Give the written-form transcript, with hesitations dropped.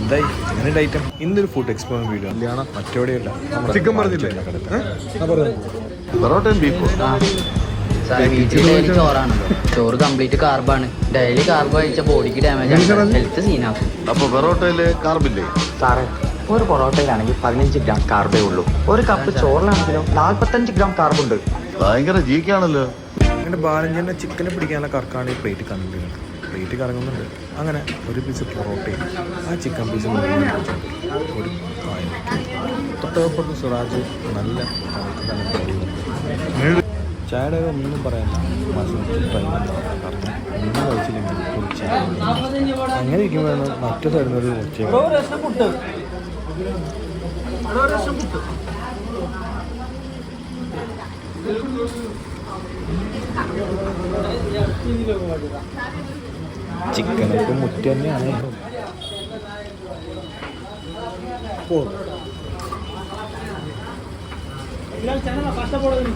എന്തായി എങ്ങനെ ഐറ്റം? ഇന്നൊരു ഫുഡ് എക്സ്പെരിമെന്റ് വീഡിയോ കല്യാണം മറ്റോടെയല്ല ചിക്കൻ പറഞ്ഞില്ലേ പൊറോട്ടയും ബീഫും. വീട്ടിൽ ഡെയിലി ചോറാണല്ലോ. ചോറ് കംപ്ലീറ്റ് കാർബാണ്. ഡെയിലി കാർബ് കഴിച്ച ബോഡിക്ക് ഡാമേജ് ആണ്, ഹെൽത്ത് സീനാക്കും. അപ്പൊ പൊറോട്ടയില് കാർബില്ലേ? സാറേ, ഒരു പൊറോട്ടയിലാണെങ്കിൽ 15 ഗ്രാം കാർബേ ഉള്ളൂ. ഒരു കപ്പ് ചോറിലാണെങ്കിലോ 45 ഗ്രാം കാർബുണ്ട്. ഭയങ്കര ജീക്കാണല്ലോ. അങ്ങനെ ബാലഞ്ചേനെ ചിക്കനെ പിടിക്കാനുള്ള കറക്കാണ് ഈ പ്ലേറ്റ് കണ്ടിരുന്നത്. പ്ലേറ്റ് കറങ്ങുന്നുണ്ട്. അങ്ങനെ ഒരു പീസ് പൊറോട്ടയും ആ ചിക്കൻ പീസ് ഒരു തൊട്ടപ്പുറത്ത് സുറാജ് നല്ല ചായയുടെ ഒന്നും പറയാനില്ല. ഒന്നും കഴിച്ചില്ലെങ്കിൽ അങ്ങനെ ഇരിക്കുമ്പോഴാണ് മറ്റു തരുന്നൊരു ചിക്കനൊക്കെ മുറ്റ തന്നെയാണ്. ಕಷ್ಟಪಡೋದು